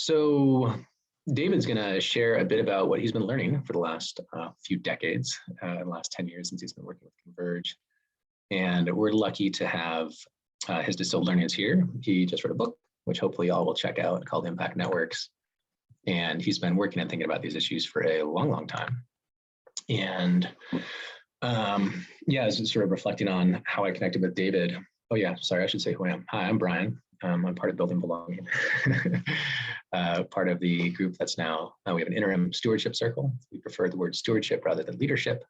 So David's going to share a bit about what he's been learning for the last few decades, the last 10 years since he's been working with Converge. And we're lucky to have his distilled learnings here. He just wrote a book, which hopefully y'all will check out, called Impact Networks. And he's been working and thinking about these issues for a long, long time. And yeah, I was sort of reflecting on how I connected with David. Oh yeah, sorry, I should say who I am. Hi, I'm Brian. I'm part of Building Belonging, part of the group that's now, we have an interim stewardship circle. We prefer the word stewardship rather than leadership.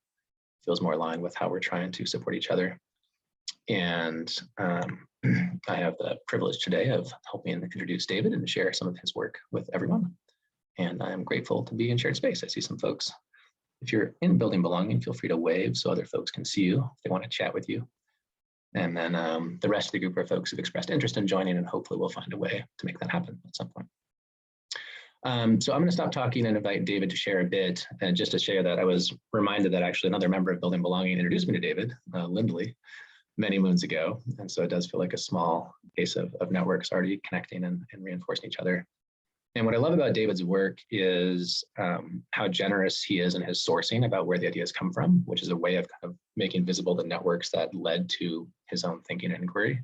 Feels more aligned with how we're trying to support each other. And I have the privilege today of helping introduce David and to share some of his work with everyone. And I'm grateful to be in shared space. I see some folks. If you're in Building Belonging, feel free to wave so other folks can see you if they want to chat with you. And then the rest of the group are folks who've expressed interest in joining, and hopefully we'll find a way to make that happen at some point. So I'm going to stop talking and invite David to share a bit. And just to share that, I was reminded that actually another member of Building Belonging introduced me to David, Lindley, many moons ago. And so it does feel like a small case of networks already connecting and reinforcing each other. And what I love about David's work is how generous he is in his sourcing about where the ideas come from, which is a way of kind of making visible the networks that led to his own thinking and inquiry.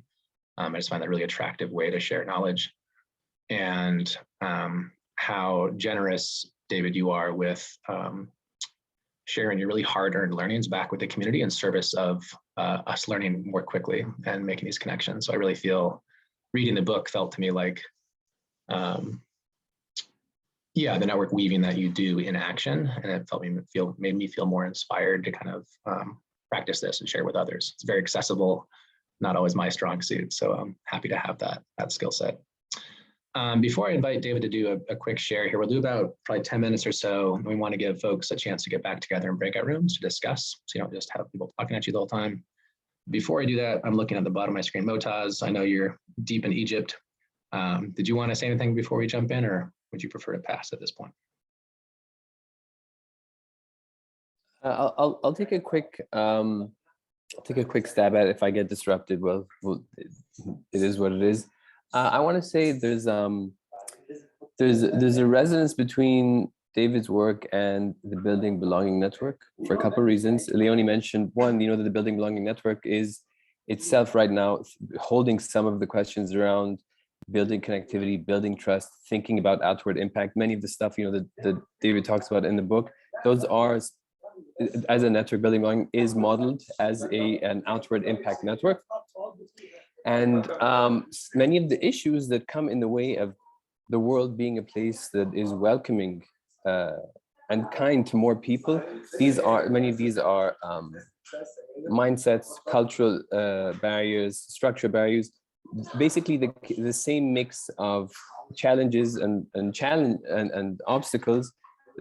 I just find that a really attractive way to share knowledge. And how generous, David, you are with sharing your really hard-earned learnings back with the community in service of us learning more quickly and making these connections. So I really feel reading the book felt to me like yeah, the network weaving that you do in action, and it made me feel more inspired to kind of practice this and share with others. It's very accessible, not always my strong suit, so I'm happy to have that skill set. Before I invite David to do a quick share here, we'll do about probably 10 minutes or so. We want to give folks a chance to get back together in breakout rooms to discuss, so you don't just have people talking at you the whole time. Before I do that, I'm looking at the bottom of my screen. Motaz, I know you're deep in Egypt. Did you want to say anything before we jump in, or would you prefer to pass at this point? I'll take a quick stab at it. If I get disrupted, well, it is what it is. I want to say there's a resonance between David's work and the Building Belonging Network for a couple of reasons. Leonie mentioned one, that the Building Belonging Network is itself right now holding some of the questions around building connectivity, building trust, thinking about outward impact. Many of the stuff that David talks about in the book, those are, as a network, Building Belonging is modeled as an outward impact network. And many of the issues that come in the way of the world being a place that is welcoming and kind to more people, many of these are mindsets, cultural barriers, structural barriers, basically the same mix of challenges and obstacles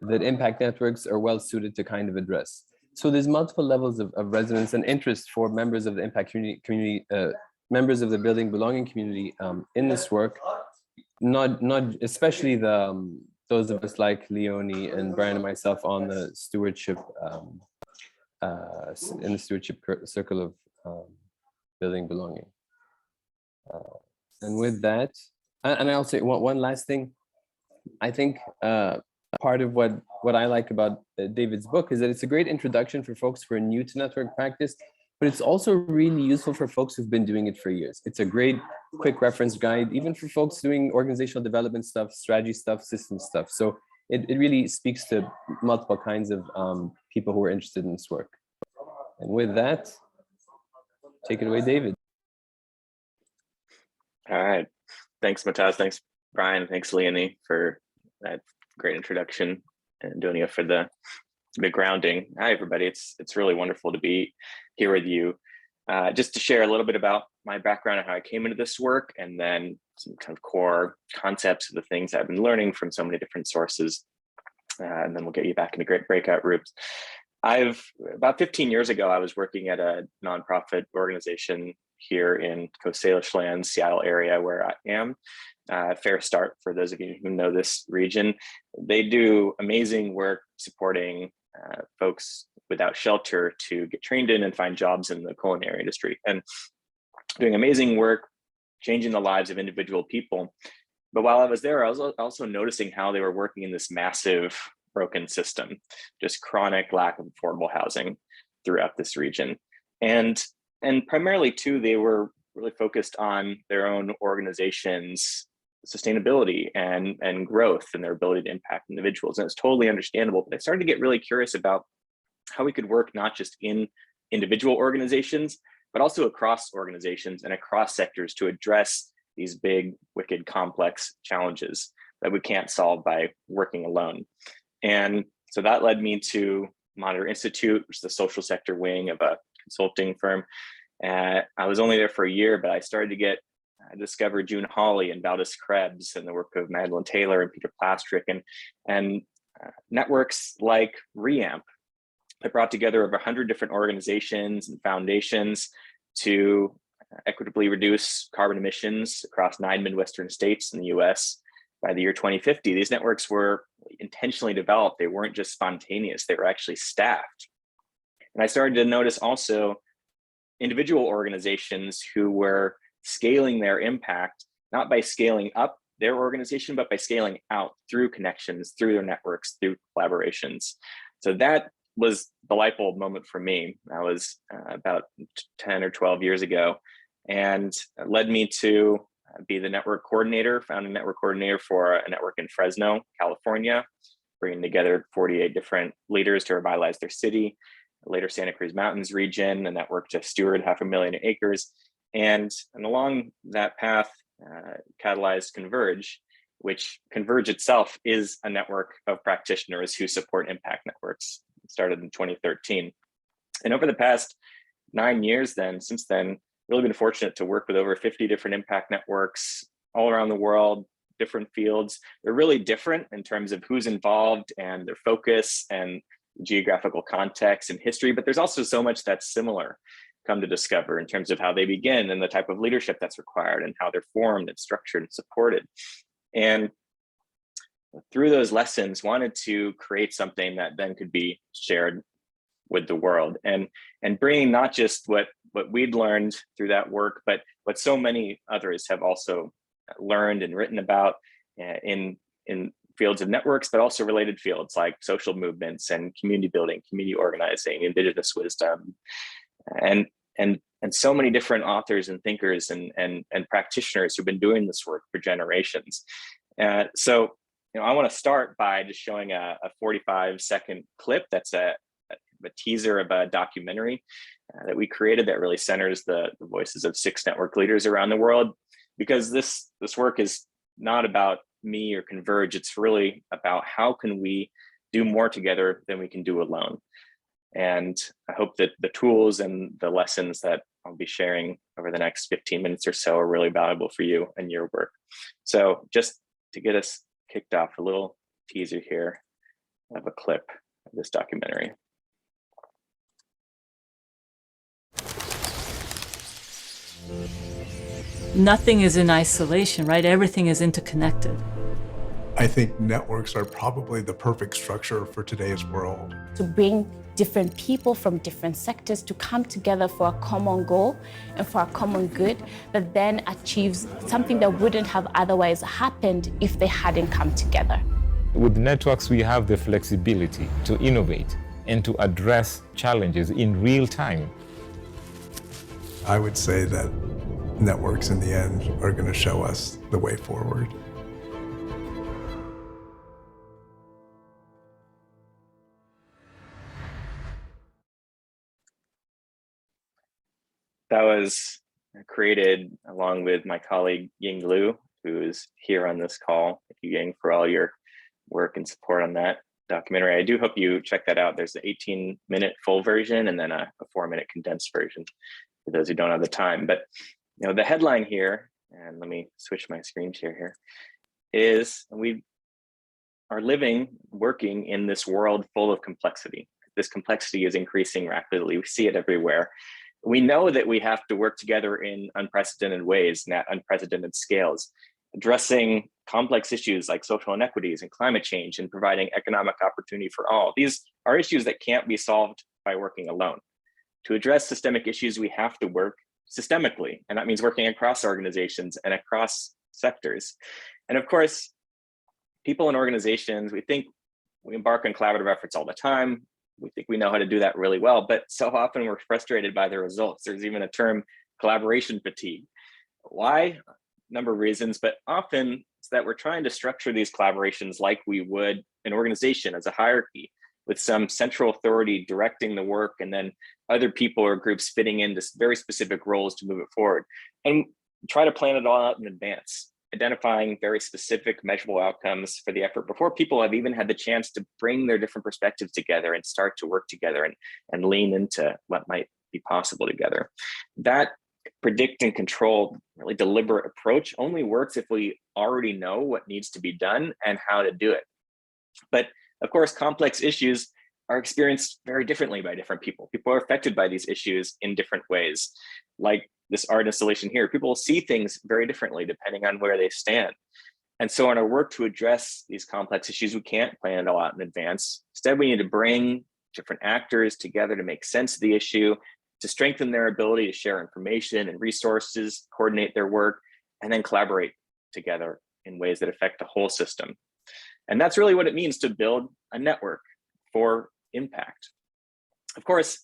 that impact networks are well suited to kind of address. So there's multiple levels of resonance and interest for members of the impact community, members of the Building Belonging community in this work, not especially those of us like Leonie and Brian and myself on the stewardship in the stewardship circle of Building Belonging. And with that, and I'll say one last thing. I think part of what I like about David's book is that it's a great introduction for folks who are new to network practice, but it's also really useful for folks who've been doing it for years. It's a great quick reference guide, even for folks doing organizational development stuff, strategy stuff, system stuff. So it really speaks to multiple kinds of people who are interested in this work. And with that, take it away, David. All right. Thanks, Motaz. Thanks, Brian. Thanks, Leonie, for that great introduction, and Donia for the grounding. Hi, everybody. It's really wonderful to be here with you. Just to share a little bit about my background and how I came into this work, and then some kind of core concepts of the things I've been learning from so many different sources. And then we'll get you back into great breakout groups. About 15 years ago, I was working at a nonprofit organization here in Coast Salish Lands, Seattle area, where I am. Fair Start, for those of you who know this region. They do amazing work supporting folks without shelter to get trained in and find jobs in the culinary industry, and doing amazing work, changing the lives of individual people. But while I was there, I was also noticing how they were working in this massive broken system, just chronic lack of affordable housing throughout this region. And primarily too, they were really focused on their own organization's sustainability and growth and their ability to impact individuals. And it's totally understandable, but I started to get really curious about how we could work not just in individual organizations, but also across organizations and across sectors to address these big, wicked, complex challenges that we can't solve by working alone. And so that led me to Monitor Institute, which is the social sector wing of a consulting firm. I was only there for a year, but I started to discover June Hawley and Valdis Krebs and the work of Magdalene Taylor and Peter Plastrick and networks like REAMP that brought together over 100 different organizations and foundations to equitably reduce carbon emissions across 9 Midwestern states in the US by the year 2050. These networks were intentionally developed. They weren't just spontaneous, they were actually staffed. And I started to notice also individual organizations who were scaling their impact, not by scaling up their organization, but by scaling out through connections, through their networks, through collaborations. So that was the light bulb moment for me. That was about 10 or 12 years ago, and led me to be the network coordinator, founding network coordinator for a network in Fresno, California, bringing together 48 different leaders to revitalize their city. Later Santa Cruz Mountains region, a network to steward 500,000 acres. And along that path, catalyzed Converge, which Converge itself is a network of practitioners who support impact networks. It started in 2013. And over the past 9 years since then, really been fortunate to work with over 50 different impact networks all around the world, different fields. They're really different in terms of who's involved and their focus and geographical context and history, but there's also so much that's similar, come to discover, in terms of how they begin and the type of leadership that's required and how they're formed and structured and supported. And through those lessons, wanted to create something that then could be shared with the world, and bringing not just what we'd learned through that work, but what so many others have also learned and written about in fields of networks, but also related fields like social movements and community building, community organizing, indigenous wisdom, and so many different authors and thinkers and practitioners who've been doing this work for generations. So, I want to start by just showing a 45-second clip that's a teaser of a documentary that we created that really centers the voices of 6 network leaders around the world, because this work is not about me or Converge. It's really about how can we do more together than we can do alone. And I hope that the tools and the lessons that I'll be sharing over the next 15 minutes or so are really valuable for you and your work. So just to get us kicked off, a little teaser here of a clip of this documentary. Nothing is in isolation, right? Everything is interconnected. I think networks are probably the perfect structure for today's world. To bring different people from different sectors to come together for a common goal and for a common good that then achieves something that wouldn't have otherwise happened if they hadn't come together. With networks, we have the flexibility to innovate and to address challenges in real time. I would say that networks in the end are going to show us the way forward. That was created along with my colleague Ying Liu, who is here on this call. Thank you, Ying, for all your work and support on that documentary. I do hope you check that out. There's the 18-minute full version and then a 4-minute condensed version for those who don't have the time. But the headline here, and let me switch my screen share here, is we are working in this world full of complexity. This complexity is increasing rapidly. We see it everywhere. We know that we have to work together in unprecedented ways and at unprecedented scales, addressing complex issues like social inequities and climate change and providing economic opportunity for all. These are issues that can't be solved by working alone. To address systemic issues, we have to work systemically, and that means working across organizations and across sectors. And of course, people in organizations, we think we embark on collaborative efforts all the time. We think we know how to do that really well, but so often we're frustrated by the results. There's even a term, collaboration fatigue. Why? A number of reasons, but often it's that we're trying to structure these collaborations like we would an organization as a hierarchy, with some central authority directing the work and then other people or groups fitting into very specific roles to move it forward. And try to plan it all out in advance, identifying very specific measurable outcomes for the effort before people have even had the chance to bring their different perspectives together and start to work together and lean into what might be possible together. That predict and control, really deliberate approach only works if we already know what needs to be done and how to do it. But of course, complex issues are experienced very differently by different people. People are affected by these issues in different ways. Like this art installation here, people will see things very differently depending on where they stand. And so in our work to address these complex issues, we can't plan it all out in advance. Instead, we need to bring different actors together to make sense of the issue, to strengthen their ability to share information and resources, coordinate their work, and then collaborate together in ways that affect the whole system. And that's really what it means to build a network for impact. Of course,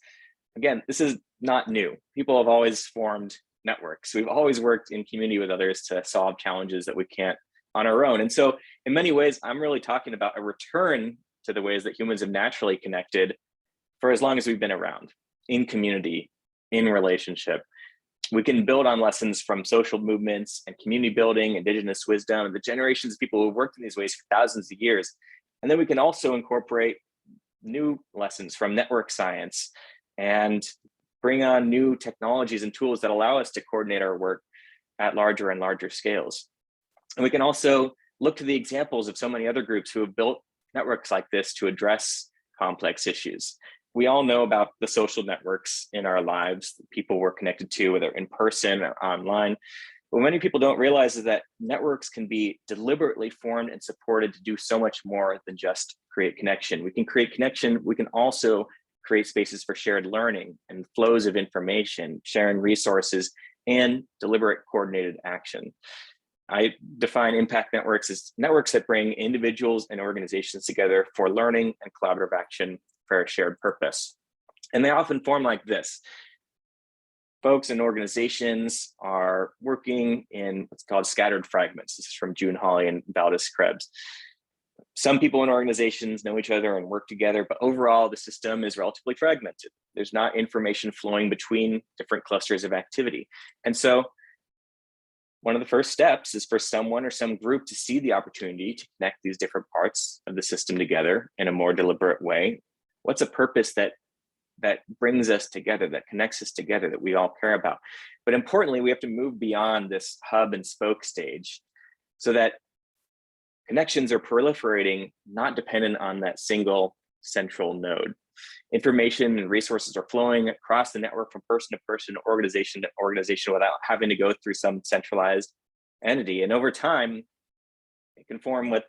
again, this is not new. People have always formed networks. We've always worked in community with others to solve challenges that we can't on our own. And so in many ways, I'm really talking about a return to the ways that humans have naturally connected for as long as we've been around, in community, in relationship. We can build on lessons from social movements and community building, indigenous wisdom, and the generations of people who have worked in these ways for thousands of years. And then we can also incorporate new lessons from network science and bring on new technologies and tools that allow us to coordinate our work at larger and larger scales. And we can also look to the examples of so many other groups who have built networks like this to address complex issues. We all know about the social networks in our lives that people we're connected to, whether in person or online. But what many people don't realize is that networks can be deliberately formed and supported to do so much more than just create connection. We can create connection. We can also create spaces for shared learning and flows of information, sharing resources, and deliberate coordinated action. I define impact networks as networks that bring individuals and organizations together for learning and collaborative action for a shared purpose. And they often form like this. Folks and organizations are working in what's called scattered fragments. This is from June Hawley and Valdez Krebs. Some people in organizations know each other and work together, but overall the system is relatively fragmented. There's not information flowing between different clusters of activity. And so one of the first steps is for someone or some group to see the opportunity to connect these different parts of the system together in a more deliberate way. What's a purpose that brings us together, that connects us together, that we all care about? But importantly, we have to move beyond this hub and spoke stage so that connections are proliferating, not dependent on that single central node. Information and resources are flowing across the network from person to person, organization to organization, without having to go through some centralized entity. And over time, it can form what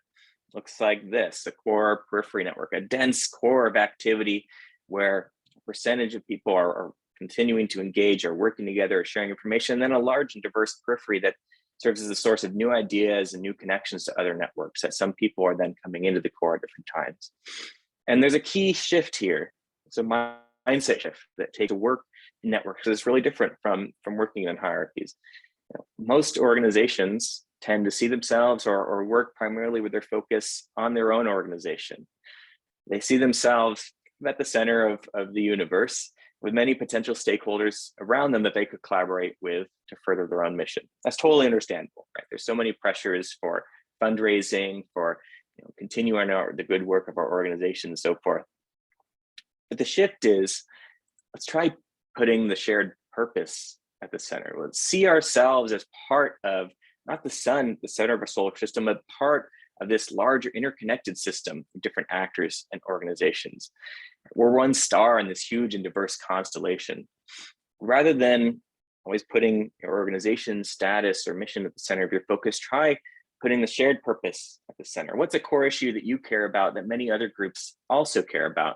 looks like this: a core periphery network, a dense core of activity where a percentage of people are continuing to engage, are working together, are sharing information, and then a large and diverse periphery that serves as a source of new ideas and new connections to other networks that some people are then coming into the core at different times. And there's a key shift here. It's a mindset shift that takes to work in networks. It's really different from working in hierarchies. Most organizations tend to see themselves or work primarily with their focus on their own organization. They see themselves at the center of the universe, with many potential stakeholders around them that they could collaborate with to further their own mission. That's totally understandable, right? There's so many pressures for fundraising, for continuing the good work of our organization and so forth. But the shift is, let's try putting the shared purpose at the center. Let's see ourselves as part of, not the sun, the center of our solar system, but part of this larger interconnected system of different actors and organizations. We're one star in this huge and diverse constellation. Rather than always putting your organization's status or mission at the center of your focus, try putting the shared purpose at the center. What's a core issue that you care about that many other groups also care about?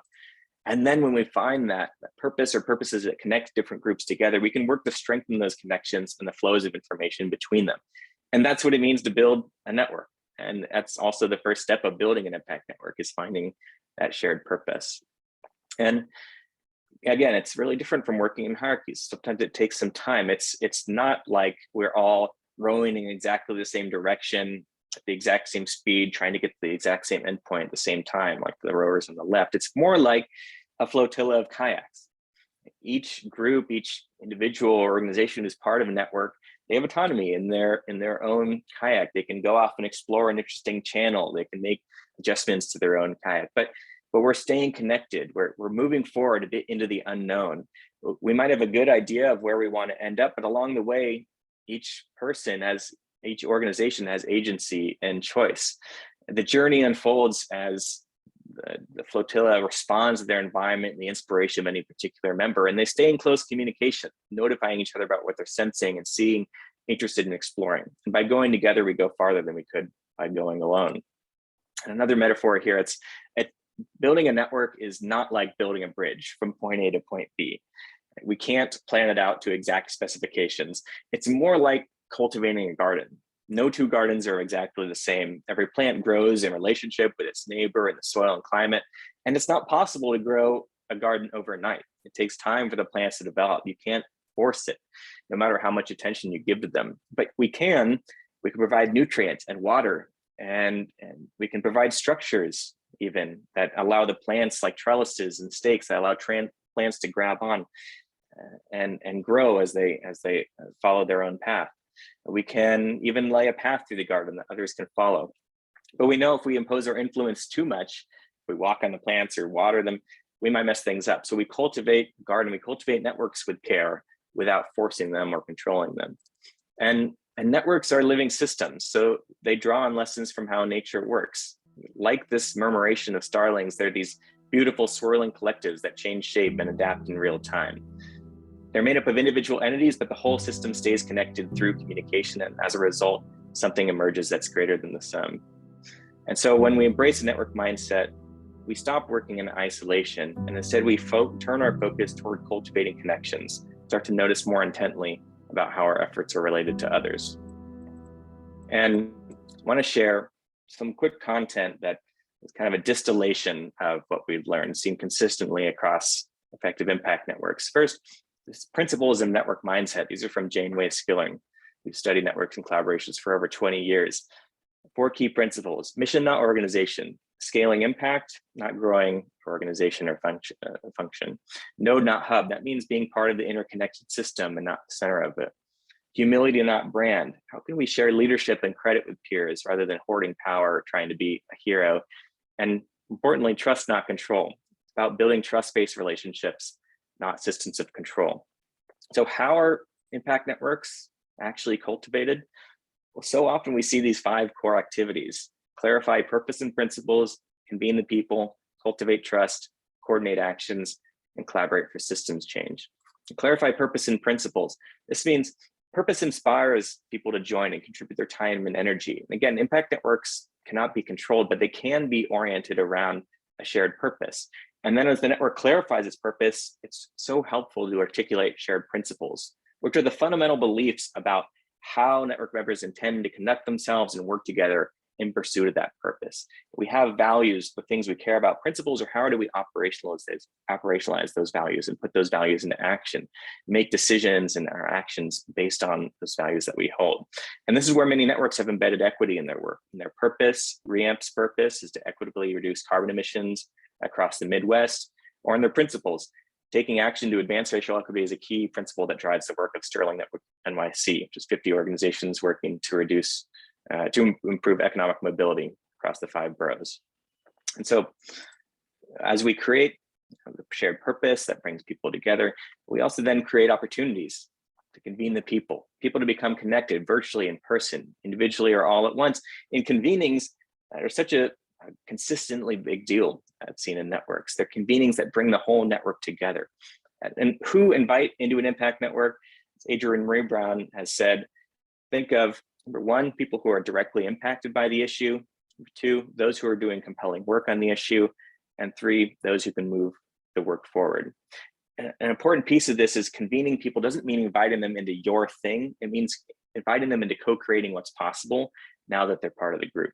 And then when we find that purpose or purposes that connect different groups together, we can work to strengthen those connections and the flows of information between them. And that's what it means to build a network. And that's also the first step of building an impact network, is finding that shared purpose. And again, it's really different from working in hierarchies. Sometimes it takes some time. It's not like we're all rowing in exactly the same direction at the exact same speed, trying to get to the exact same endpoint at the same time, like the rowers on the left. It's more like a flotilla of kayaks. Each group, each individual or organization who's part of a network, they have autonomy in their own kayak. They can go off and explore an interesting channel. They can make adjustments to their own kayak, but we're staying connected. We're moving forward a bit into the unknown. We might have a good idea of where we want to end up, but along the way, each organization has agency and choice. The journey unfolds as the flotilla responds to their environment and the inspiration of any particular member, and they stay in close communication, notifying each other about what they're sensing and seeing, interested in exploring. And by going together, we go farther than we could by going alone. And another metaphor here, building a network is not like building a bridge from point A to point B. We can't plan it out to exact specifications. It's more like cultivating a garden. No two gardens are exactly the same. Every plant grows in relationship with its neighbor and the soil and climate. And it's not possible to grow a garden overnight. It takes time for the plants to develop. You can't force it, no matter how much attention you give to them. But we can provide nutrients and water, and we can provide structures even that allow the plants, like trellises and stakes, that allow plants to grab on and grow as they follow their own path. We can even lay a path through the garden that others can follow. But we know if we impose our influence too much, if we walk on the plants or water them, we might mess things up. So we cultivate networks with care without forcing them or controlling them. And networks are living systems, so they draw on lessons from how nature works. Like this murmuration of starlings, they're these beautiful swirling collectives that change shape and adapt in real time. They're made up of individual entities, but the whole system stays connected through communication. And as a result, something emerges that's greater than the sum. And so when we embrace a network mindset, we stop working in isolation, and instead we turn our focus toward cultivating connections, start to notice more intently about how our efforts are related to others. And I want to share some quick content that is kind of a distillation of what we've learned, seen consistently across effective impact networks. First, this principles of network mindset. These are from Janeway Skilling, who's studied networks and collaborations for over 20 years. 4 key principles: mission, not organization; scaling impact, not growing organization or function; node, not hub. That means being part of the interconnected system and not the center of it; humility, not brand. How can we share leadership and credit with peers rather than hoarding power or trying to be a hero? And importantly, trust, not control. It's about building trust-based relationships, not systems of control. So how are impact networks actually cultivated? Well, so often we see these 5 core activities: clarify purpose and principles, convene the people, cultivate trust, coordinate actions, and collaborate for systems change. To clarify purpose and principles. This means purpose inspires people to join and contribute their time and energy. And again, impact networks cannot be controlled, but they can be oriented around a shared purpose. And then as the network clarifies its purpose, it's so helpful to articulate shared principles, which are the fundamental beliefs about how network members intend to conduct themselves and work together in pursuit of that purpose. We have values, the things we care about. Principles are how do we operationalize those values and put those values into action, make decisions and our actions based on those values that we hold. And this is where many networks have embedded equity in their work. And their purpose, REAMP's purpose, is to equitably reduce carbon emissions across the Midwest. Or in their principles, taking action to advance racial equity is a key principle that drives the work of Sterling Network NYC, which is 50 organizations working to improve economic mobility across the 5 boroughs. And so as we create the shared purpose that brings people together, we also then create opportunities to convene the people to become connected virtually, in person, individually, or all at once. In convenings that are such a consistently big deal I've seen in networks. They're convenings that bring the whole network together. And who invite into an impact network? As Adrienne Marie Brown has said, think of, number 1, people who are directly impacted by the issue; number 2, those who are doing compelling work on the issue; and 3, those who can move the work forward. And an important piece of this is convening people doesn't mean inviting them into your thing. It means inviting them into co-creating what's possible now that they're part of the group.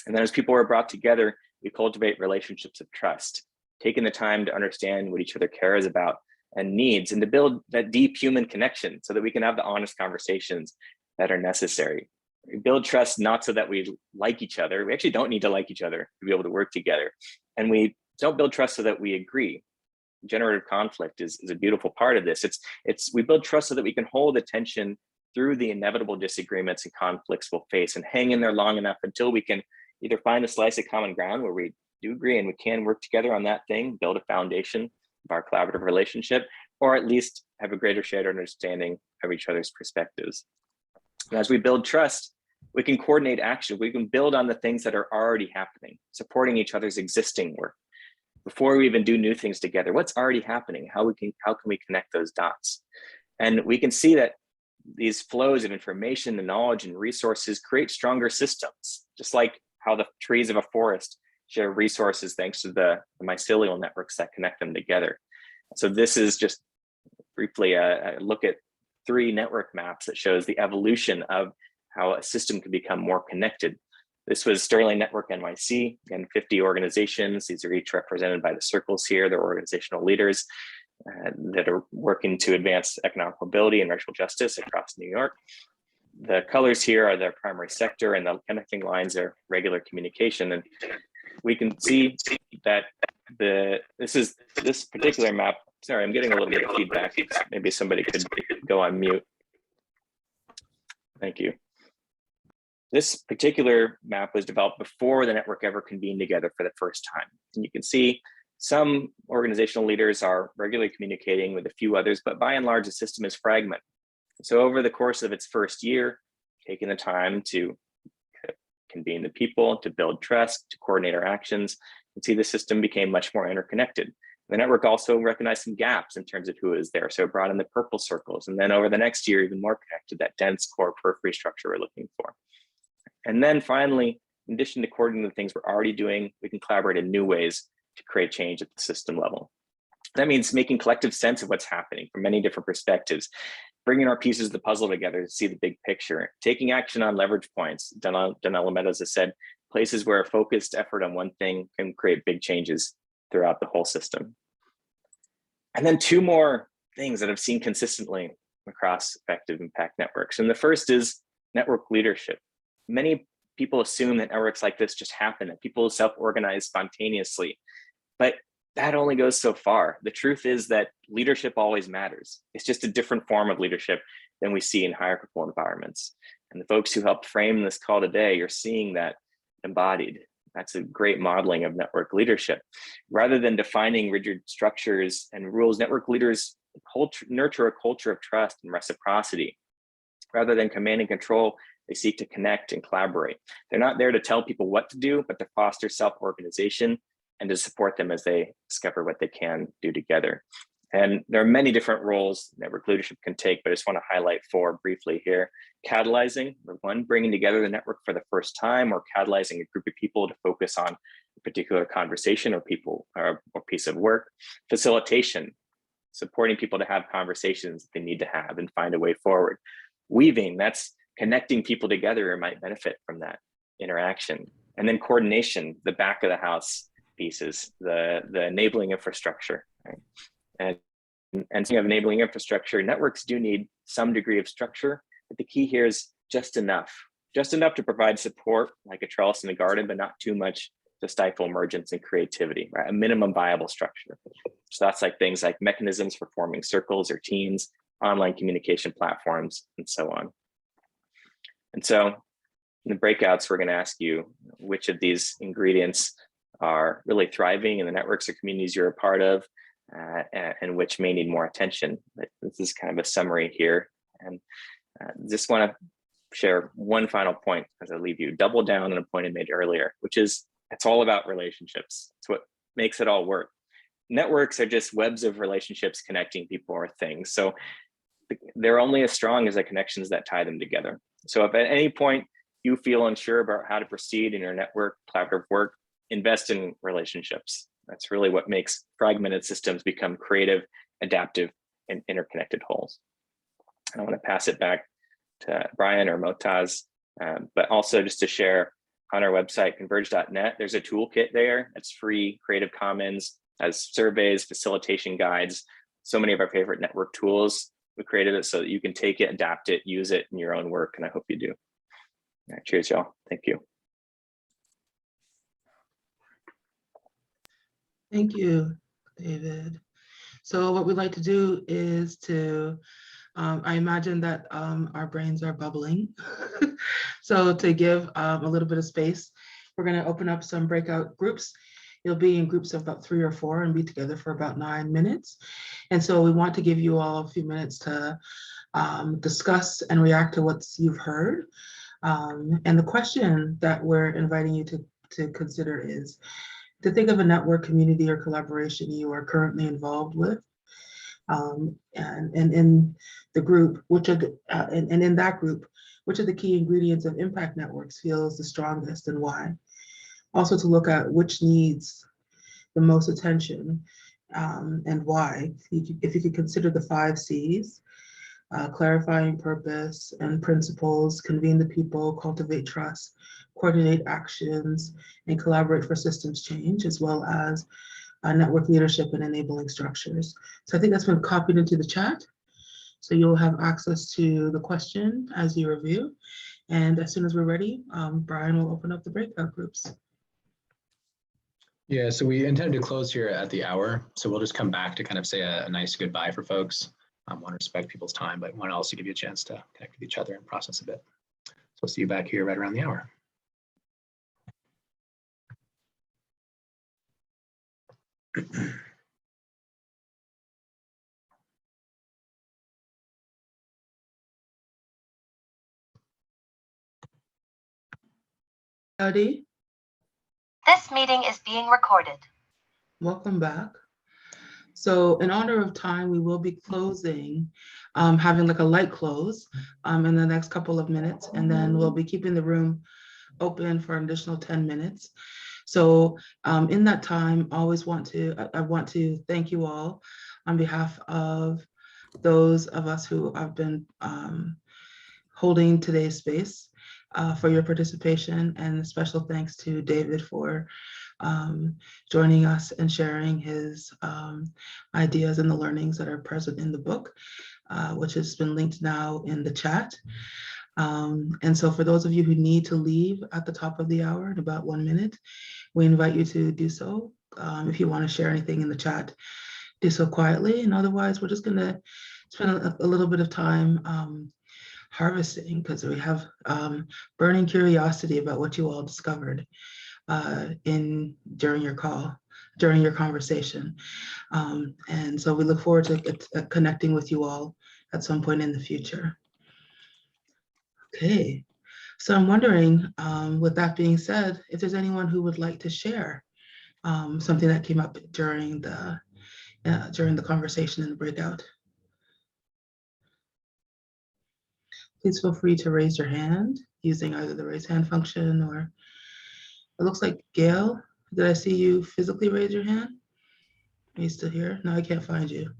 And then as people are brought together, we cultivate relationships of trust, taking the time to understand what each other cares about and needs, and to build that deep human connection so that we can have the honest conversations that are necessary. We build trust not so that we like each other. We actually don't need to like each other to be able to work together. And we don't build trust so that we agree. Generative conflict is a beautiful part of this. We build trust so that we can hold attention through the inevitable disagreements and conflicts we'll face, and hang in there long enough until we can either find a slice of common ground where we do agree and we can work together on that thing, build a foundation of our collaborative relationship, or at least have a greater shared understanding of each other's perspectives. And as we build trust, we can coordinate action. We can build on the things that are already happening, supporting each other's existing work. Before we even do new things together, what's already happening? How can we connect those dots? And we can see that these flows of information and knowledge and resources create stronger systems, just like how the trees of a forest share resources thanks to the mycelial networks that connect them together. So this is just briefly a look at 3 network maps that shows the evolution of how a system can become more connected. This was Sterling Network NYC, and 50 organizations. These are each represented by the circles here. They're organizational leaders that are working to advance economic mobility and racial justice across New York. The colors here are their primary sector, and the connecting lines are regular communication. And we can see that this particular map, sorry, I'm getting a little bit of feedback. Maybe somebody could go on mute. Thank you. This particular map was developed before the network ever convened together for the first time. And you can see some organizational leaders are regularly communicating with a few others, but by and large, the system is fragmented. So over the course of its first year, taking the time to convene the people, to build trust, to coordinate our actions, you can see the system became much more interconnected. The network also recognized some gaps in terms of who is there. So it brought in the purple circles. And then over the next year, even more connected, that dense core periphery structure we're looking for. And then finally, in addition to coordinating the things we're already doing, we can collaborate in new ways to create change at the system level. That means making collective sense of what's happening from many different perspectives, bringing our pieces of the puzzle together to see the big picture, taking action on leverage points. Donella Meadows has said, places where a focused effort on one thing can create big changes throughout the whole system. And then 2 more things that I've seen consistently across effective impact networks. And the first is network leadership. Many people assume that networks like this just happen, that people self-organize spontaneously, but that only goes so far. The truth is that leadership always matters. It's just a different form of leadership than we see in hierarchical environments. And the folks who helped frame this call today, you're seeing that embodied. That's a great modeling of network leadership. Rather than defining rigid structures and rules, network leaders nurture a culture of trust and reciprocity. Rather than command and control, they seek to connect and collaborate. They're not there to tell people what to do, but to foster self-organization and to support them as they discover what they can do together. And there are many different roles network leadership can take, but I just want to highlight 4 briefly here. Catalyzing, one, bringing together the network for the first time, or catalyzing a group of people to focus on a particular conversation or piece of work. Facilitation, supporting people to have conversations that they need to have and find a way forward. Weaving, that's connecting people together who might benefit from that interaction. And then coordination, the back of the house pieces, the enabling infrastructure, right? And speaking of enabling infrastructure, networks do need some degree of structure, but the key here is just enough to provide support like a trellis in a garden, but not too much to stifle emergence and creativity, right? A minimum viable structure. So that's like things like mechanisms for forming circles or teams, online communication platforms, and so on. And so in the breakouts, we're going to ask you which of these ingredients are really thriving in the networks or communities you're a part of, and which may need more attention. But this is kind of a summary here. And just want to share one final point as I leave you. Double down on a point I made earlier, which is it's all about relationships. It's what makes it all work. Networks are just webs of relationships connecting people or things. So they're only as strong as the connections that tie them together. So if at any point you feel unsure about how to proceed in your network, collaborative work, invest in relationships. That's really what makes fragmented systems become creative, adaptive, and interconnected wholes. And I want to pass it back to Brian or Motaz But also just to share on our website, converge.net, there's a toolkit there. It's free, Creative Commons, has surveys, facilitation guides, so many of our favorite network tools. We created it so that you can take it, adapt it, use it in your own work, and I hope you do. All right, cheers, y'all. Thank you. Thank you, David. So what we'd like to do is to, I imagine that our brains are bubbling. So to give a little bit of space, we're going to open up some breakout groups. You'll be in groups of about 3 or 4 and be together for about 9 minutes. And so we want to give you all a few minutes to discuss and react to what you've heard. And the question that we're inviting you to consider is to think of a network, community, or collaboration you are currently involved with. And in the group, and in that group, which of the key ingredients of impact networks feels the strongest and why? Also to look at which needs the most attention and why. If you could consider the 5 C's, clarifying purpose and principles, convene the people, cultivate trust, coordinate actions, and collaborate for systems change, as well as network leadership and enabling structures. So I think that's been copied into the chat. So you'll have access to the question as you review. And as soon as we're ready, Brian will open up the breakout groups. Yeah, so we intended to close here at the hour. So we'll just come back to kind of say a nice goodbye for folks. I want to respect people's time, but want to also give you a chance to connect with each other and process a bit. So we'll see you back here right around the hour. Howdy. This meeting is being recorded. Welcome back. So in honor of time, we will be closing, having like a light close in the next couple of minutes, and then we'll be keeping the room open for an additional 10 minutes. So in that time, I want to thank you all on behalf of those of us who have been holding today's space for your participation, and a special thanks to David for joining us and sharing his ideas and the learnings that are present in the book, which has been linked now in the chat. And so for those of you who need to leave at the top of the hour in about 1 minute, we invite you to do so. If you want to share anything in the chat, do so quietly. And otherwise, we're just going to spend a little bit of time harvesting, because we have burning curiosity about what you all discovered during your conversation. And so we look forward to connecting with you all at some point in the future. Okay, so I'm wondering, with that being said, if there's anyone who would like to share something that came up during the conversation in the breakout. Please feel free to raise your hand using either the raise hand function, or it looks like Gail, did I see you physically raise your hand? Are you still here? No, I can't find you.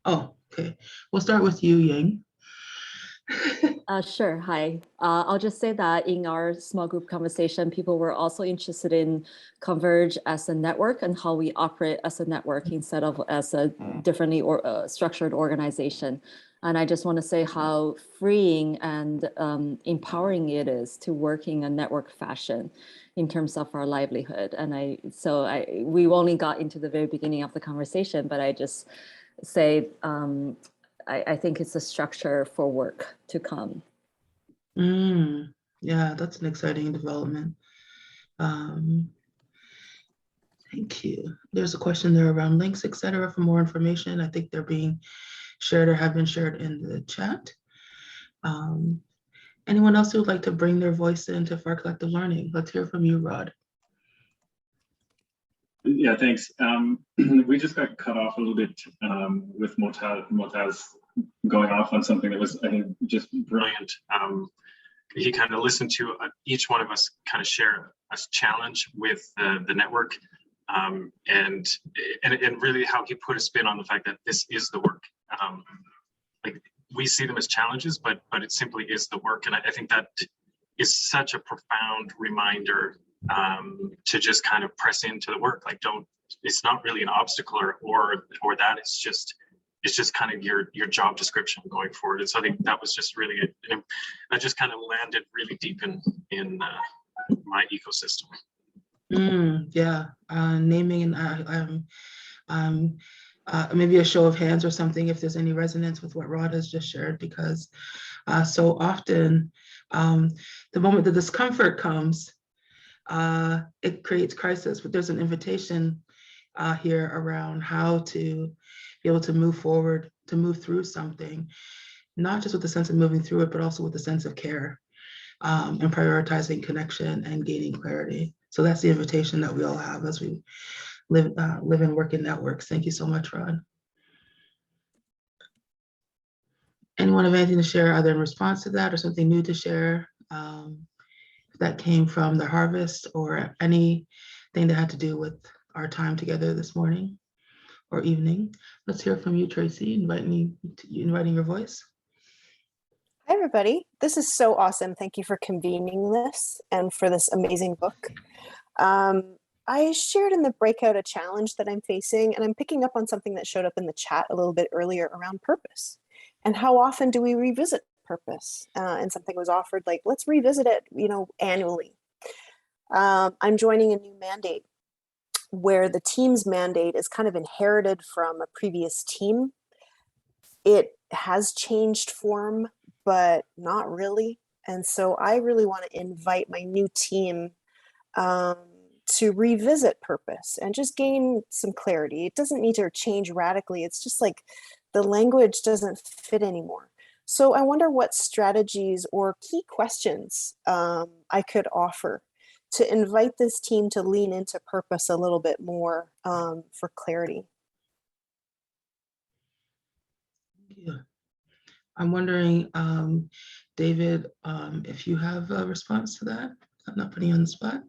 Oh, okay. We'll start with you, Ying. Sure. Hi. I'll just say that in our small group conversation, people were also interested in Converge as a network and how we operate as a network instead of as a differently structured organization. And I just want to say how freeing and empowering it is to work in a network fashion in terms of our livelihood. And we only got into the very beginning of the conversation, but I just say, I think it's a structure for work to come. Yeah, that's an exciting development. Thank you. There's a question there around links, etc. for more information. I think they're being shared or have been shared in the chat. Anyone else who would like to bring their voice into FAR Collective Learning? Let's hear from you, Rod. Yeah, thanks. We just got cut off a little bit with Motaz going off on something that was, I think, just brilliant. He kind of listened to each one of us kind of share a challenge with the network, and really how he put a spin on the fact that this is the work. Like, we see them as challenges, but it simply is the work. And I think that is such a profound reminder to just kind of press into the work. Like, it's not really an obstacle or that. It's just kind of your job description going forward. And so I think that was just really that just kind of landed really deep in my ecosystem. Yeah, naming and maybe a show of hands or something if there's any resonance with what Rod has just shared, because so often the moment the discomfort comes, it creates crisis. But there's an invitation here around how to be able to move forward, to move through something, not just with the sense of moving through it, but also with the sense of care and prioritizing connection and gaining clarity. So that's the invitation that we all have as we live and work in networks. Thank you so much, Rod. Anyone have anything to share either in response to that or something new to share that came from the harvest or anything that had to do with our time together this morning or evening? Let's hear from you, Tracy, inviting your voice. Hi, everybody. This is so awesome. Thank you for convening this and for this amazing book. I shared in the breakout a challenge that I'm facing, and I'm picking up on something that showed up in the chat a little bit earlier around purpose. And how often do we revisit purpose? And something was offered like, let's revisit it, annually. I'm joining a new mandate where the team's mandate is kind of inherited from a previous team. It has changed form, but not really. And so I really want to invite my new team to revisit purpose and just gain some clarity. It doesn't need to change radically. It's just like the language doesn't fit anymore. So I wonder what strategies or key questions I could offer to invite this team to lean into purpose a little bit more for clarity. Yeah. I'm wondering, David, if you have a response to that. I'm not putting you on the spot.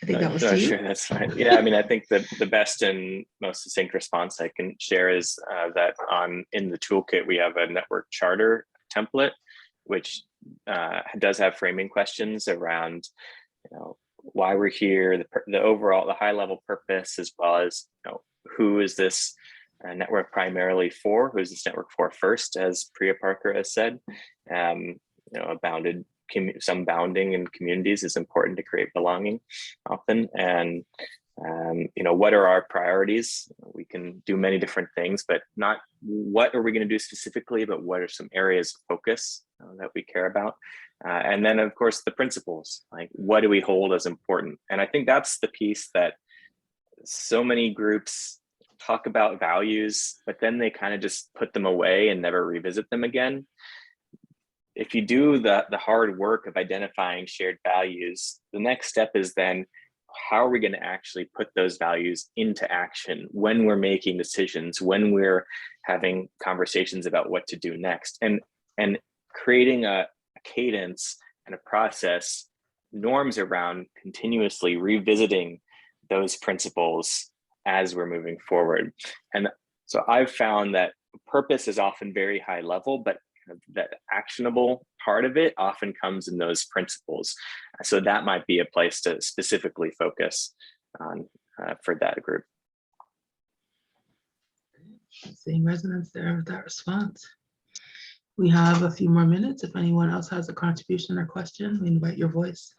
I think that was to you. Sure, that's fine. Yeah, I mean, I think that the best and most succinct response I can share is that in the toolkit, we have a network charter template, which does have framing questions around, why we're here, the overall, the high level purpose, as well as, who is this network primarily for? Who is this network for first, as Priya Parker has said? Some bounding in communities is important to create belonging often. And, what are our priorities? We can do many different things, but not what are we going to do specifically, but what are some areas of focus that we care about? And then, of course, the principles, like what do we hold as important? And I think that's the piece that so many groups talk about values, but then they kind of just put them away and never revisit them again. If you do the hard work of identifying shared values, the next step is then, how are we going to actually put those values into action when we're making decisions, when we're having conversations about what to do next, and creating a cadence and a process, norms around continuously revisiting those principles as we're moving forward. And so I've found that purpose is often very high level, but that actionable part of it often comes in those principles. So that might be a place to specifically focus on for that group. Seeing resonance there with that response. We have a few more minutes. If anyone else has a contribution or question, we invite your voice.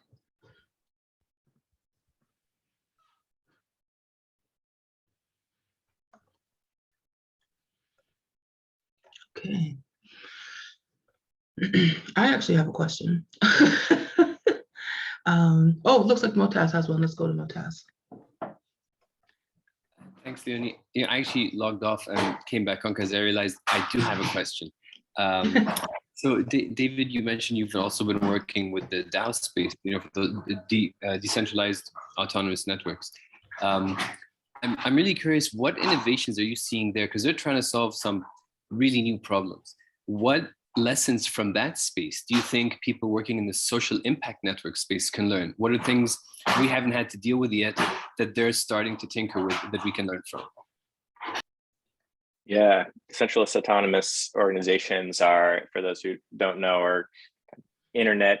Okay. I actually have a question. Looks like Motaz has one. Let's go to Motaz. Thanks, Leonie. Yeah, I actually logged off and came back on because I realized I do have a question. So David, you mentioned you've also been working with the DAO space, for the decentralized autonomous networks. I'm really curious, what innovations are you seeing there? Because they're trying to solve some really new problems. What lessons from that space do you think people working in the social impact network space can learn? What are things we haven't had to deal with yet that they're starting to tinker with that we can learn from? Yeah, decentralized autonomous organizations are, for those who don't know, are internet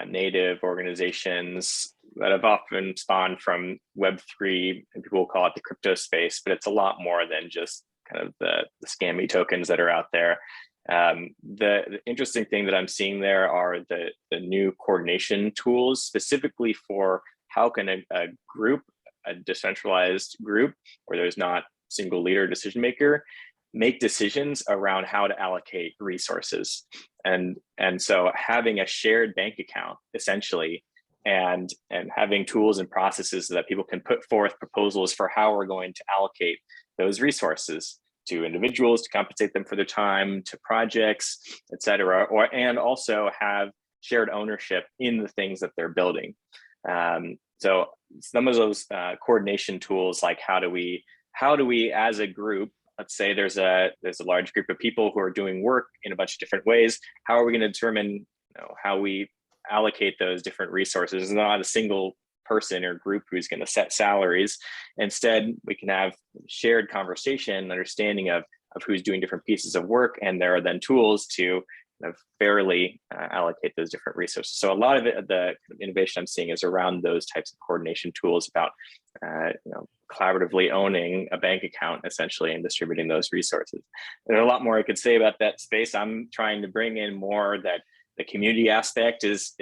native organizations that have often spawned from Web3, and people will call it the crypto space, but it's a lot more than just kind of the scammy tokens that are out there. The interesting thing that I'm seeing there are the new coordination tools, specifically for how can a group, a decentralized group where there's not single leader decision maker, make decisions around how to allocate resources. And so having a shared bank account essentially, and having tools and processes so that people can put forth proposals for how we're going to allocate those resources to individuals, to compensate them for their time, to projects, et cetera, and also have shared ownership in the things that they're building. So some of those coordination tools, like how do we as a group, let's say there's a large group of people who are doing work in a bunch of different ways, how are we going to determine how we allocate those different resources? There's not a single person or group who's going to set salaries. Instead, we can have shared conversation, understanding of who's doing different pieces of work, and there are then tools to kind of fairly allocate those different resources. So a lot of it, the innovation I'm seeing is around those types of coordination tools about collaboratively owning a bank account essentially and distributing those resources. There's a lot more I could say about that space. I'm trying to bring in more that the community aspect is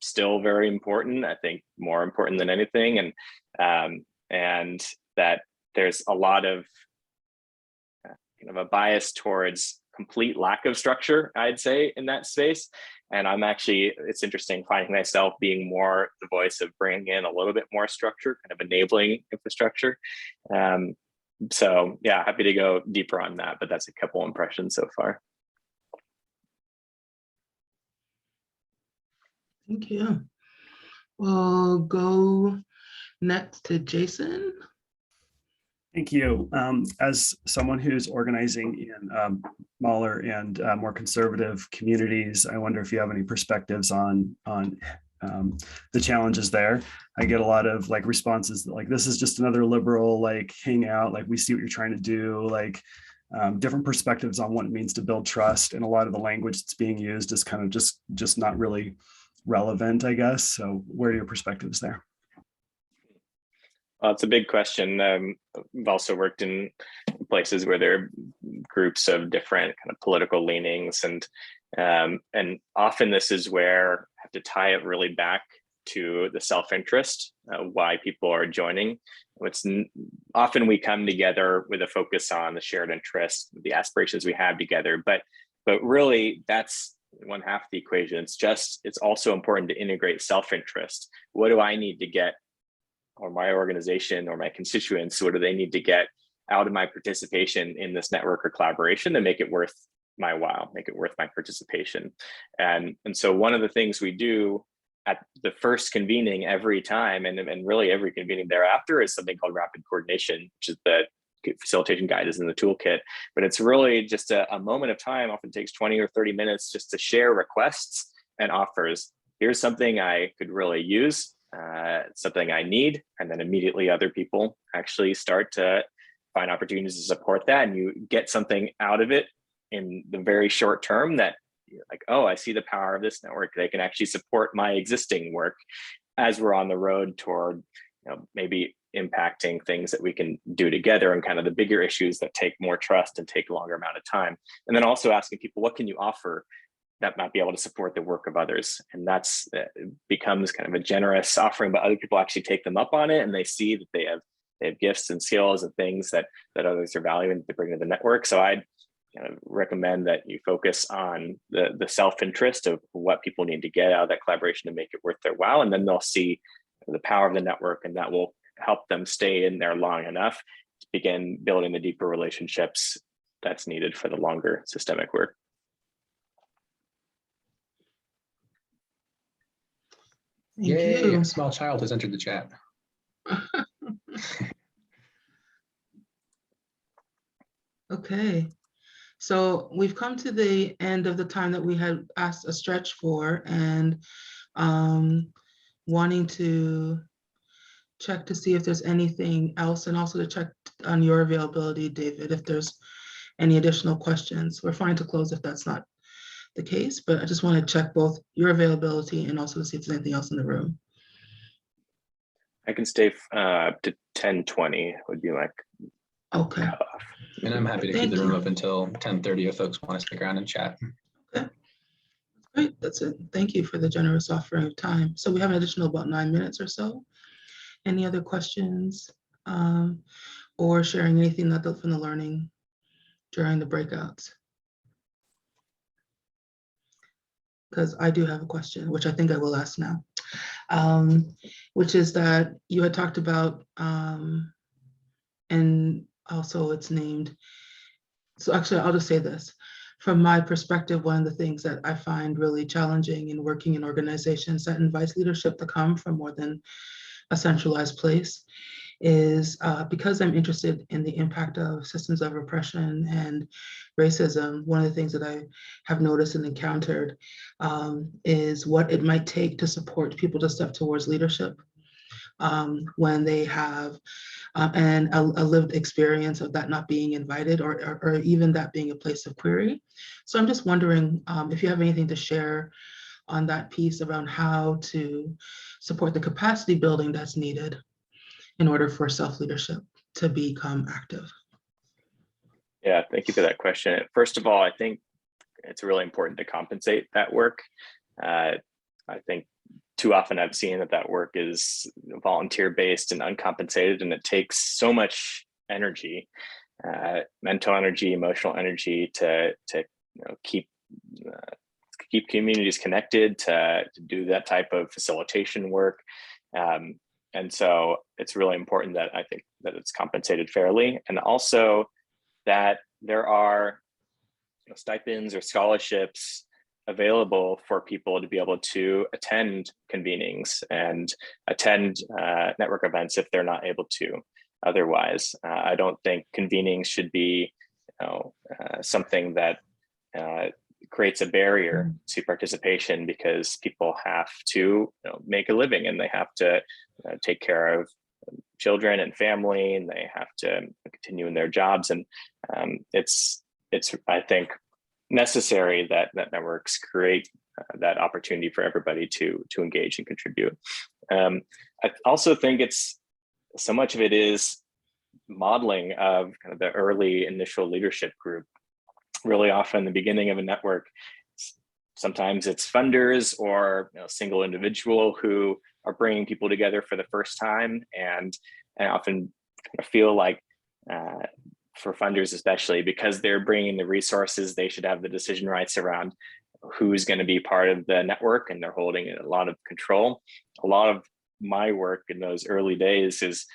still very important. I think more important than anything, and that there's a lot of kind of a bias towards complete lack of structure, I'd say, in that space. And I'm actually, it's interesting finding myself being more the voice of bringing in a little bit more structure, kind of enabling infrastructure. So yeah, happy to go deeper on that, but that's a couple impressions so far. Thank you. We'll go next to Jason. Thank you. As someone who's organizing in smaller and more conservative communities, I wonder if you have any perspectives on the challenges there. I get a lot of responses like, this is just another liberal hangout, we see what you're trying to do, different perspectives on what it means to build trust, and a lot of the language that's being used is kind of just not really relevant, I guess. So what are your perspectives there? Well, it's a big question. I've also worked in places where there are groups of different kind of political leanings, and often this is where I have to tie it really back to the self-interest, why people are joining. Often we come together with a focus on the shared interest, the aspirations we have together, but really that's one half of the equation. It's also important to integrate self-interest. What do I need to get, or my organization or my constituents, what do they need to get out of my participation in this network or collaboration to make it worth my while, make it worth my participation? And so one of the things we do at the first convening every time, and really every convening thereafter, is something called rapid coordination, which is the facilitation guide is in the toolkit. But it's really just a moment of time, often takes 20 or 30 minutes just to share requests and offers. Here's something I could really use, something I need, and then immediately other people actually start to find opportunities to support that, and you get something out of it in the very short term that you're like, oh, I see the power of this network. They can actually support my existing work as we're on the road toward maybe impacting things that we can do together, and kind of the bigger issues that take more trust and take a longer amount of time. And then also asking people, what can you offer that might be able to support the work of others? And that's becomes kind of a generous offering, but other people actually take them up on it, and they see that they have gifts and skills and things that others are valuing to bring to the network. So I'd kind of recommend that you focus on the self-interest of what people need to get out of that collaboration to make it worth their while, and then they'll see the power of the network, and that will help them stay in there long enough to begin building the deeper relationships that's needed for the longer systemic work. Yay, a small child has entered the chat. Okay, so we've come to the end of the time that we had asked a stretch for, and wanting to check to see if there's anything else, and also to check on your availability, David, if there's any additional questions. We're fine to close if that's not the case, but I just want to check both your availability and also to see if there's anything else in the room. I can stay up to 10:20 would be my Okay. cutoff. And I'm happy to keep the room up until 10:30 if folks want to stick around and chat. Okay. Great, that's it. Thank you for the generous offering of time. So we have an additional about 9 minutes or so. Any other questions or sharing anything that from the learning during the breakouts? Because I do have a question, which I think I will ask now, which is that you had talked about, and also it's named, so actually I'll just say this. From my perspective, one of the things that I find really challenging in working in organizations that invites leadership to come from more than a centralized place is because I'm interested in the impact of systems of oppression and racism. One of the things that I have noticed and encountered is what it might take to support people to step towards leadership when they have a lived experience of that not being invited or even that being a place of query. So I'm just wondering if you have anything to share on that piece around how to support the capacity building that's needed in order for self-leadership to become active. Yeah, thank you for that question. First of all, I think it's really important to compensate that work. I think too often I've seen that work is volunteer-based and uncompensated, and it takes so much energy, mental energy, emotional energy to keep communities connected, to do that type of facilitation work. And so it's really important that I think that it's compensated fairly, and also that there are stipends or scholarships available for people to be able to attend convenings and attend network events if they're not able to otherwise. I don't think convenings should be something that creates a barrier to participation, because people have to make a living, and they have to take care of children and family, and they have to continue in their jobs. And it's I think necessary that networks create that opportunity for everybody to engage and contribute. I also think it's so much of it is modeling of kind of the early initial leadership group. Really often the beginning of a network, sometimes it's funders or single individual who are bringing people together for the first time, and I often feel like for funders especially, because they're bringing the resources, they should have the decision rights around who's going to be part of the network, and they're holding a lot of control. A lot of my work in those early days is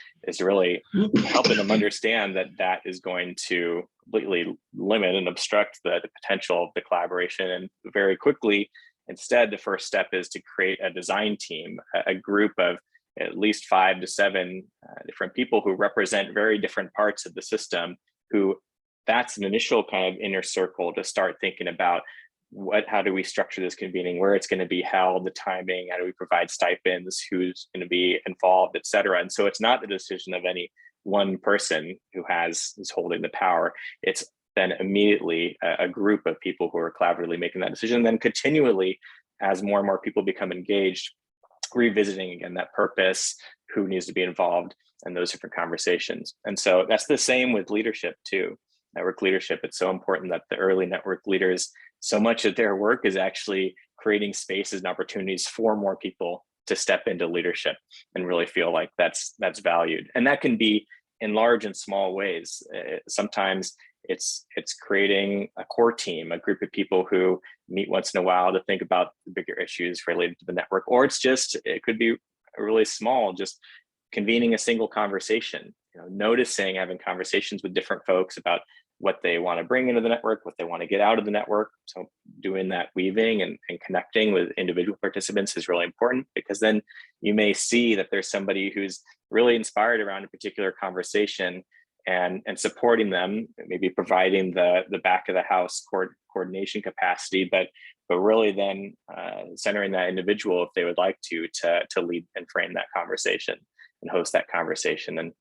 really helping them understand that is going to completely limit and obstruct the potential of the collaboration. And very quickly, instead, the first step is to create a design team, a group of at least 5 to 7 different people who represent very different parts of the system, who that's an initial kind of inner circle to start thinking about how do we structure this convening, where it's going to be held, the timing, how do we provide stipends, who's going to be involved, et cetera. And so it's not the decision of any one person who is holding the power. It's then immediately a group of people who are collaboratively making that decision. And then continually, as more and more people become engaged, revisiting again that purpose, who needs to be involved, and those different conversations. And so that's the same with leadership too. Network leadership, it's so important that the early network leaders, so much of their work is actually creating spaces and opportunities for more people to step into leadership and really feel like that's valued. And that can be in large and small ways. Sometimes it's creating a core team, a group of people who meet once in a while to think about the bigger issues related to the network, or it could be really small, just convening a single conversation, noticing, having conversations with different folks about what they want to bring into the network, what they want to get out of the network. So doing that weaving and connecting with individual participants is really important, because then you may see that there's somebody who's really inspired around a particular conversation, and supporting them, maybe providing the back of the house coordination capacity, but really then centering that individual, if they would like to lead and frame that conversation and host that conversation, and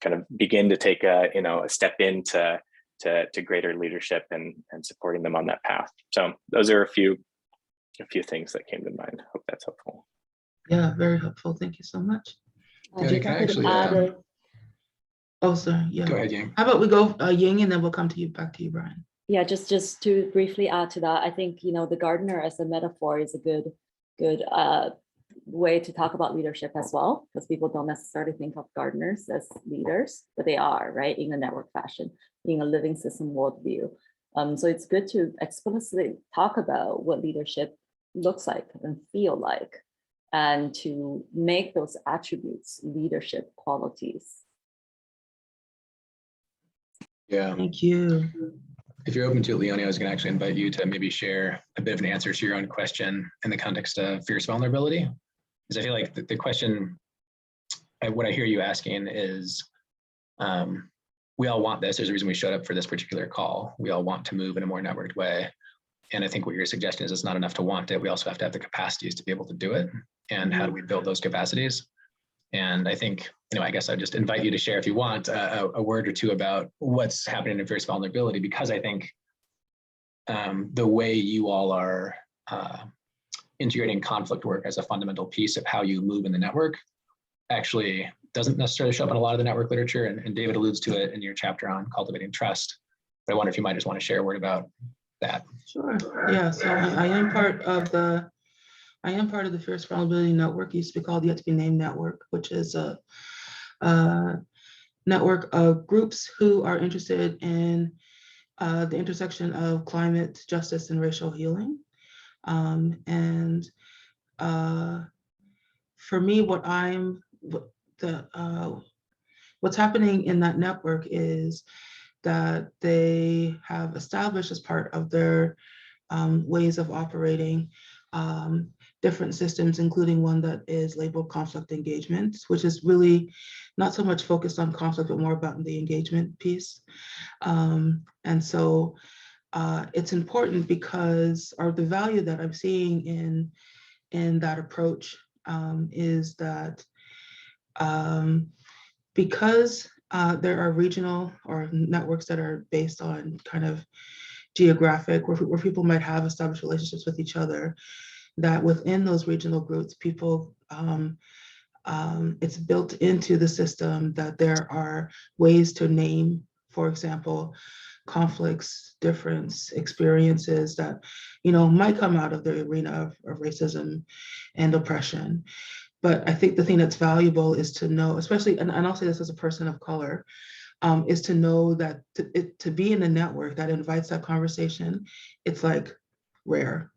kind of begin to take a step into to greater leadership and supporting them on that path. So those are a few things that came to mind. Hope that's helpful. Yeah, very helpful. Thank you so much. Yeah, can I actually, oh, sorry. Yeah. Go ahead, Ying. How about we go Ying, and then we'll come to you, back to you, Brian. Yeah, just to briefly add to that, I think, you know, the gardener as a metaphor is a good way to talk about leadership as well, because people don't necessarily think of gardeners as leaders, but they are, right, in a network fashion, being a living system worldview. So it's good to explicitly talk about what leadership looks like and feel like, and to make those attributes leadership qualities. Yeah. Thank you. If you're open to it, Leonie, I was going to actually invite you to maybe share a bit of an answer to your own question in the context of fierce vulnerability. Because I feel like the question, what I hear you asking is, we all want this. There's a reason we showed up for this particular call. We all want to move in a more networked way. And I think what you're suggesting is it's not enough to want it. We also have to have the capacities to be able to do it. And how do we build those capacities? And I think, I guess I'd just invite you to share, if you want, a word or two about what's happening in fierce vulnerability, because I think the way you all are integrating conflict work as a fundamental piece of how you move in the network actually doesn't necessarily show up in a lot of the network literature. And David alludes to it in your chapter on cultivating trust. But I wonder if you might just want to share a word about that. Sure. Yeah. So I am part of the Fierce Vulnerability Network. It used to be called the Yet to Be Named Network, which is a network of groups who are interested in the intersection of climate justice and racial healing. For me, what's happening in that network is that they have established as part of their ways of operating different systems, including one that is labeled conflict engagement, which is really not so much focused on conflict, but more about the engagement piece. And so it's important because, or the value that I'm seeing in that approach is that because there are regional or networks that are based on kind of geographic, where people might have established relationships with each other, that within those regional groups, people, it's built into the system that there are ways to name, for example, conflicts, difference, experiences that, might come out of the arena of racism and oppression. But I think the thing that's valuable is to know, especially, and I'll say this as a person of color, is to know that to be in a network that invites that conversation, it's like rare.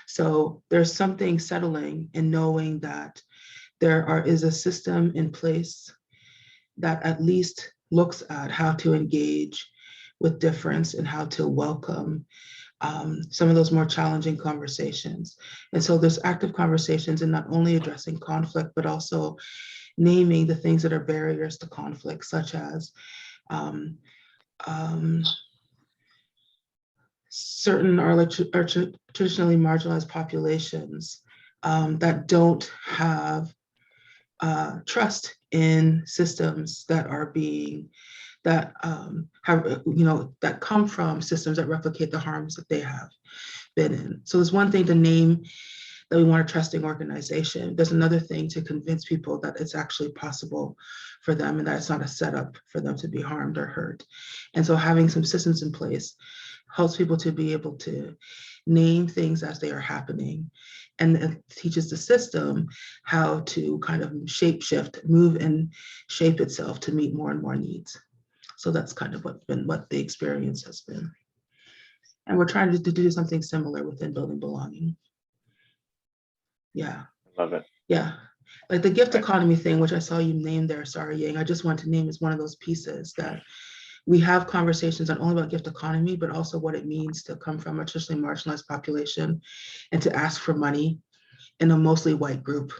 So there's something settling in knowing that there is a system in place that at least looks at how to engage with difference and how to welcome some of those more challenging conversations. And so there's active conversations in not only addressing conflict, but also naming the things that are barriers to conflict, such as certain are traditionally marginalized populations that don't have trust in systems that are being, that have, that come from systems that replicate the harms that they have been in. So there's one thing to name that we want a trusting organization. There's another thing to convince people that it's actually possible for them and that it's not a setup for them to be harmed or hurt. And so having some systems in place helps people to be able to name things as they are happening, and it teaches the system how to kind of shape shift, move and shape itself to meet more and more needs. So that's kind of what the experience has been. And we're trying to do something similar within Building Belonging. Yeah. Love it. Yeah. Like the gift economy thing, which I saw you name there, sorry, Yang, I just want to name as one of those pieces that we have conversations not only about gift economy, but also what it means to come from a traditionally marginalized population and to ask for money in a mostly white group.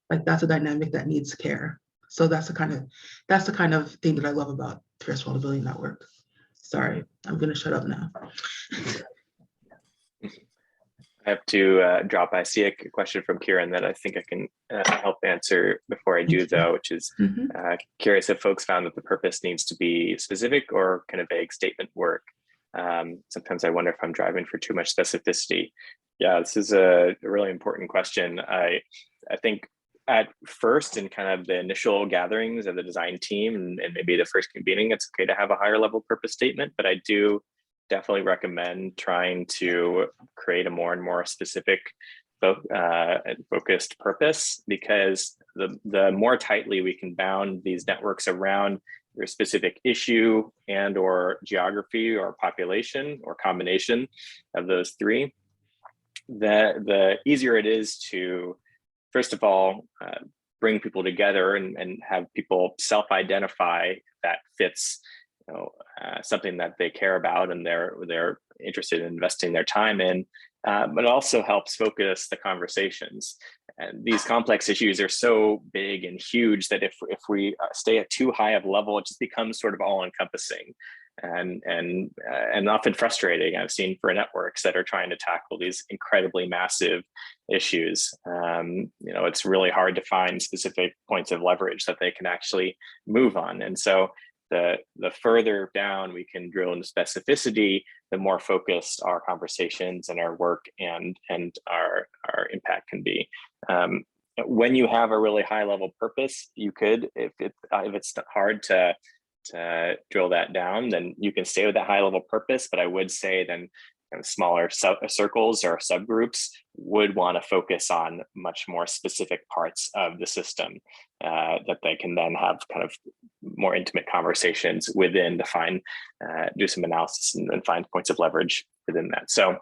Like that's a dynamic that needs care. So that's the kind of thing that I love about Fierce Vulnerability Network. Sorry, I'm gonna shut up now. I have to drop. I see a question from Kieran that I think I can help answer before I do, though, which is curious if folks found that the purpose needs to be specific or kind of vague statement work. Sometimes I wonder if I'm driving for too much specificity. Yeah, this is a really important question. I think at first, in kind of the initial gatherings of the design team and maybe the first convening, it's okay to have a higher level purpose statement, but I do definitely recommend trying to create a more and more specific focused purpose, because the more tightly we can bound these networks around your specific issue and or geography or population or combination of those three, the easier it is to, first of all, bring people together and have people self-identify that fits something that they care about and they're interested in investing their time in, but also helps focus the conversations. And these complex issues are so big and huge that if we stay at too high of a level, it just becomes sort of all-encompassing and often frustrating. I've seen for networks that are trying to tackle these incredibly massive issues. It's really hard to find specific points of leverage that they can actually move on. And so the further down we can drill into specificity, the more focused our conversations and our work and our impact can be. When you have a really high level purpose, you could, if it's hard to drill that down, then you can stay with that high level purpose. But I would say then kind of smaller circles or subgroups would want to focus on much more specific parts of the system that they can then have kind of more intimate conversations within to find, do some analysis and find points of leverage within that. So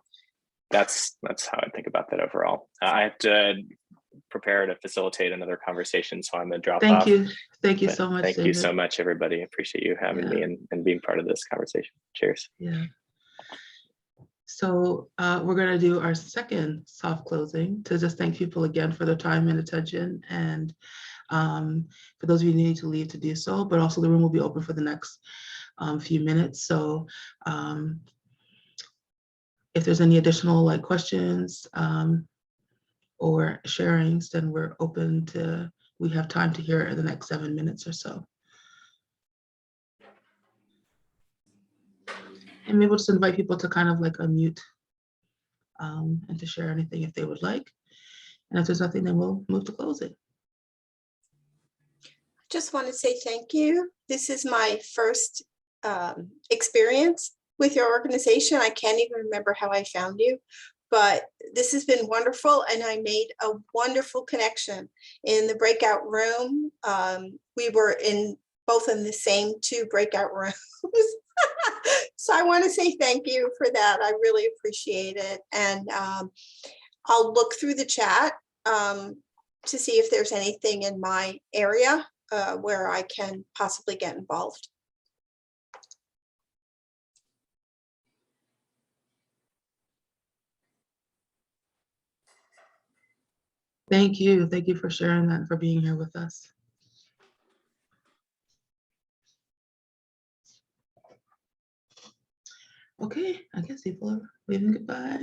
that's how I think about that overall. I have to prepare to facilitate another conversation, so I'm gonna drop off. Thank you so much. Thank David. you so much, everybody. I appreciate you having me and being part of this conversation. Cheers. Yeah. So we're going to do our second soft closing to just thank people again for their time and attention, and for those of you who need to leave to do so, but also the room will be open for the next few minutes. So if there's any additional questions or sharings, then we're open to, we have time to hear it in the next 7 minutes or so. And maybe we'll just invite people to kind of unmute and to share anything if they would like. And if there's nothing, then we'll move to closing. Just want to say thank you. This is my first experience with your organization. I can't even remember how I found you, but this has been wonderful. And I made a wonderful connection in the breakout room. We were both in the same 2 breakout rooms. So I want to say thank you for that. I really appreciate it. And I'll look through the chat to see if there's anything in my area where I can possibly get involved. Thank you. Thank you for sharing that and for being here with us. Okay, I guess people are waving goodbye.